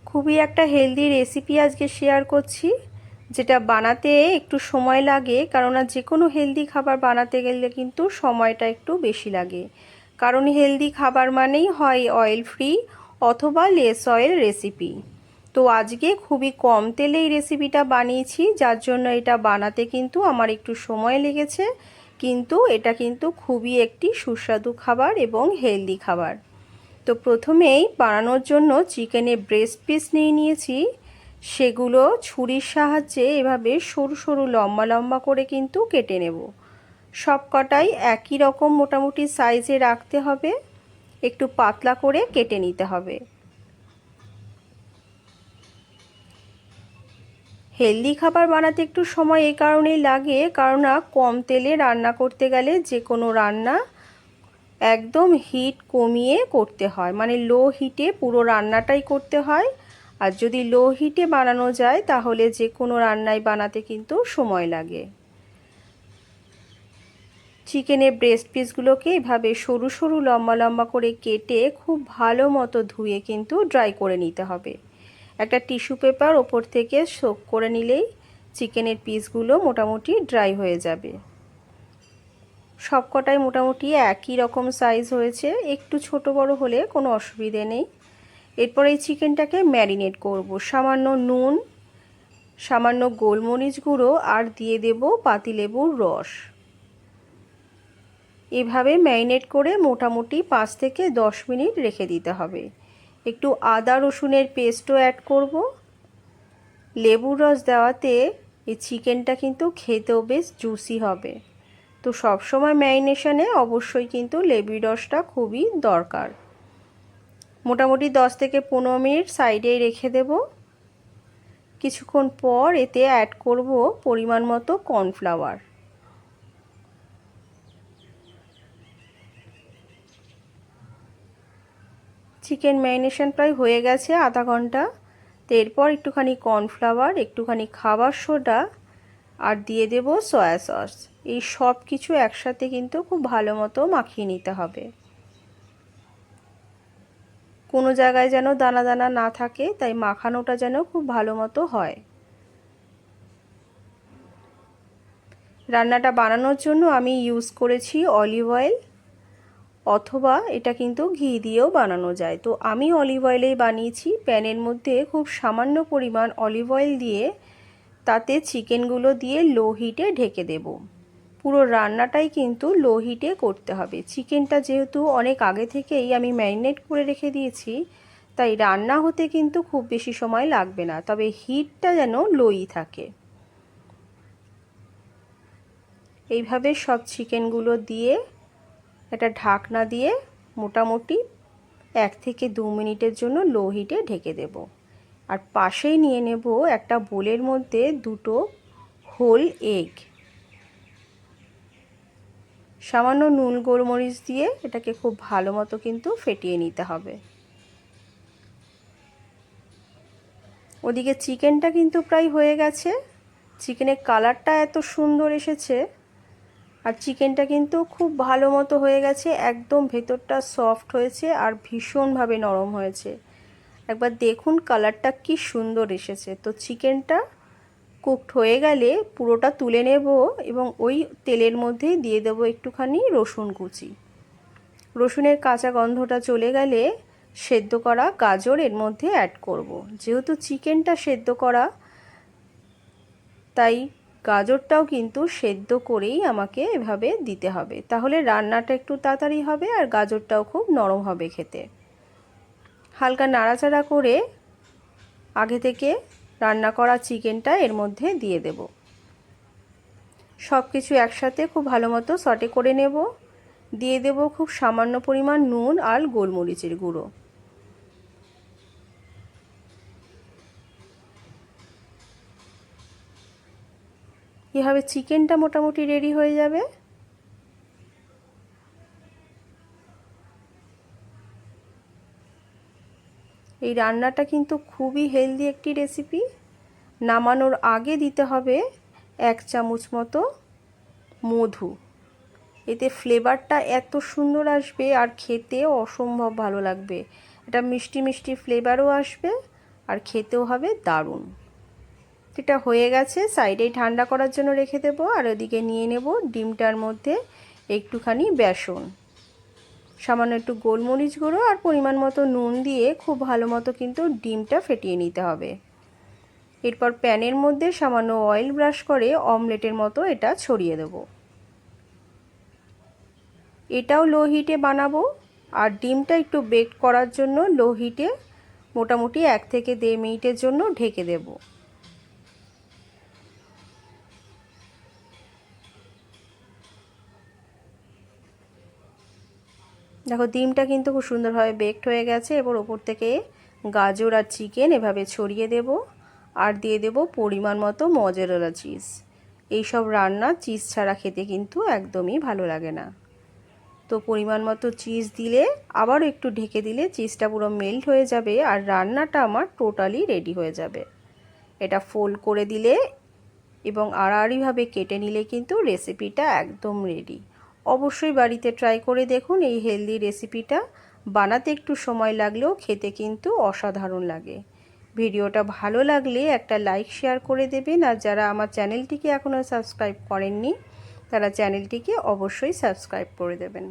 খুবই একটা healthy recipe আজকে শেয়ার করছি, যেটা বানাতে একটু সময় লাগে। কারণ যে কোনো হেলদি খাবার বানাতে গেলে কিন্তু সময়টা একটু বেশি লাগে। কারণ হেলদি খাবার মানেই হয় অয়েল ফ্রি অথবা লেস অয়েল রেসিপি। তো আজকে খুবই কম তেলে এই রেসিপিটা বানিয়েছি, যার জন্য এটা বানাতে কিন্তু আমার একটু সময় লেগেছে। কিন্তু এটা কিন্তু খুবই একটি সুস্বাদু খাবার এবং হেলদি খাবার। তো প্রথমেই বানানোর জন্য চিকেনের ব্রেস্ট পিস নিয়ে নিয়েছি। সেগুলো ছুরির সাহায্যে এভাবে সরু সরু লম্বা লম্বা করে কিন্তু কেটে নেব। সব কটাই একই রকম মোটামুটি সাইজে রাখতে হবে, একটু পাতলা করে কেটে নিতে হবে। হেলদি খাবার বানাতে একটু সময় এই কারণেই লাগে, কারণ কম তেলে রান্না করতে গেলে যে কোনো রান্না একদম হিট কমিয়ে করতে হয়, মানে লো হিটে পুরো রান্নাটাই করতে হয়। আর যদি লো হিটে বানানো যায় তাহলে যে কোনো রান্নাই বানাতে কিন্তু সময় লাগে। চিকেনের ব্রেস্ট পিসগুলোকে এভাবে সরু সরু লম্বা লম্বা করে কেটে খুব ভালো মতো ধুয়ে কিন্তু ড্রাই করে নিতে হবে। একটা টিস্যু পেপার ওপর থেকে সোক করে নিলেই চিকেনের পিসগুলো মোটামুটি ড্রাই হয়ে যাবে। সবকটাই মোটামুটি একই রকম সাইজ হয়েছে, একটু ছোট বড় হলে কোনো অসুবিধে নেই। এরপর এই চিকেনটাকে ম্যারিনেট করব। সামান্য নুন, সামান্য গোলমরিচ গুঁড়ো আর দিয়ে দেব পাতিলেবুর রস। এভাবে ম্যারিনেট করে মোটামুটি 5 থেকে 10 মিনিট রেখে দিতে হবে। একটু আদা রসুনের পেস্টও অ্যাড করব। লেবুর রস দেওয়াতে এই চিকেনটা কিন্তু খেতেও বেশ জুসি হবে। তো সবসময় ম্যারিনেশনে অবশ্যই কিন্তু লেবুর রসটা খুবই দরকার। মোটামুটি 10 থেকে 15 মিনিট সাইডে রেখে দেব। কিছুক্ষণ পর এতে অ্যাড করব পরিমাণ মতো কর্নফ্লাওয়ার। চিকেন ম্যারিনেশন প্রায় হয়ে গেছে আধা ঘন্টা। তো এরপর একটুখানি কর্নফ্লাওয়ার, একটুখানি খাবার সোডা আর দিয়ে দেব সয়া সস। এই সব কিছু একসাথে কিন্তু খুব ভালো মতো মাখিয়ে নিতে হবে। কোনো জায়গায় যেন দানা দানা না থাকে, তাই মাখানোটা যেন খুব ভালো মতো হয়। রান্নাটা বানানোর জন্য আমি ইউজ করেছি অলিভ অয়েল, অথবা এটা কিন্তু ঘি দিয়েও বানানো যায়। তো আমি অলিভ অয়েলেই বানিয়েছি। প্যানের মধ্যে খুব সামান্য পরিমাণ অলিভ অয়েল দিয়ে তাতে চিকেনগুলো দিয়ে লো হিটে ঢেকে দেব। পুরো রান্নাটাই কিন্তু লো হিটে করতে হবে। চিকেনটা যেহেতু অনেক আগে থেকেই আমি ম্যারিনেট করে রেখে দিয়েছি, তাই রান্না হতে কিন্তু খুব বেশি সময় লাগবে না, তবে হিটটা যেন লোই থাকে। এইভাবে সব চিকেনগুলো দিয়ে একটা ঢাকনা দিয়ে মোটামুটি 1 থেকে 2 মিনিটের জন্য লো হিটে ঢেকে দেব। আর পাশেই নিয়ে নেব একটা বোলের মধ্যে 2টো হোল এগ। সামান্য নুন গোলমরিচ দিয়ে এটাকে খুব ভালো মতো কিন্তু ফেটিয়ে নিতে হবে। ওদিকে চিকেনটা কিন্তু প্রায় হয়ে গেছে। চিকেনের কালারটা এত সুন্দর এসেছে, আর চিকেনটা কিন্তু খুব ভালো মতো হয়ে গেছে। একদম ভেতরটা সফট হয়েছে আর ভীষণভাবে নরম হয়েছে। একবার দেখুন কালারটা কি সুন্দর এসেছে। তো চিকেনটা কুকড হয়ে গেলে পুরোটা তুলে নেব এবং ওই তেলের মধ্যেই দিয়ে দেবো একটুখানি রসুন কুচি। রসুনের কাঁচা গন্ধটা চলে গেলে সেদ্ধ করা গাজর এর মধ্যে অ্যাড করব। যেহেতু চিকেনটা সেদ্ধ করা, তাই গাজরটাও কিন্তু সেদ্ধ করেই আমাকে এভাবে দিতে হবে, তাহলে রান্নাটা একটু তাড়াতাড়ি হবে আর গাজরটাও খুব নরম হবে খেতে। হালকা নাড়াচাড়া করে আগে থেকে রান্না করা চিকেনটা এর মধ্যে দিয়ে দেব। সব কিছু একসাথে খুব ভালো মতো সটে করে নেব। দিয়ে দেব খুব সামান্য পরিমাণ নুন আর গোলমরিচের গুঁড়ো। এভাবে চিকেনটা মোটামুটি রেডি হয়ে যাবে। এই রান্নাটা কিন্তু খুবই হেলদি একটি রেসিপি। নামানোর আগে দিতে হবে 1 চামচ মতো মধু। এতে ফ্লেভারটা এত সুন্দর আসবে আর খেতে অসম্ভব ভালো লাগবে। এটা মিষ্টি মিষ্টি ফ্লেভারও আসবে আর খেতেও হবে দারুণ। এটা হয়ে গেছে, সাইডেই ঠান্ডা করার জন্য রেখে দেবো। আর ওদিকে নিয়ে নেব ডিমটার মধ্যে একটুখানি বেসন, সামান্য একটু গোলমরিচ গুঁড়ো আর পরিমাণ মতো নুন দিয়ে খুব ভালো মতো কিন্তু ডিমটা ফেটিয়ে নিতে হবে। এরপর প্যানের মধ্যে সামান্য অয়েল ব্রাশ করে অমলেটের মতো এটা ছড়িয়ে দেব। এটাও লো হিটে বানাবো। আর ডিমটা একটু বেক করার জন্য লো হিটে মোটামুটি 1 থেকে 1.5 মিনিটের জন্য ঢেকে দেব। দেখো ডিমটা কিন্তু খুব সুন্দরভাবে বেকড হয়ে গেছে। এবার ওপর থেকে গাজর আর চিকেন এভাবে ছড়িয়ে দেব। আর দিয়ে দেব পরিমাণ মতো মজেরেলা চিজ। এইসব রান্না চিজ ছাড়া খেতে কিন্তু একদমই ভালো লাগে না। তো পরিমাণ মতো চিজ দিলে আবারও একটু ঢেকে দিলে চিজটা পুরো মেল্ট হয়ে যাবে আর রান্নাটা আমার টোটালি রেডি হয়ে যাবে। এটা ফোল্ড করে দিলে এবং আড়াআড়িভাবে কেটে নিলে কিন্তু রেসিপিটা একদম রেডি। অবশ্যই বাড়িতে ট্রাই করে দেখুন এই হেলদি রেসিপিটা। বানাতে একটু সময় লাগলেও খেতে কিন্তু অসাধারণ লাগে। ভিডিওটা ভালো লাগলে একটা লাইক শেয়ার করে দেবেন। আর যারা আমার চ্যানেলটিকে এখনও সাবস্ক্রাইব করেননি তারা চ্যানেলটিকে অবশ্যই সাবস্ক্রাইব করে দেবেন।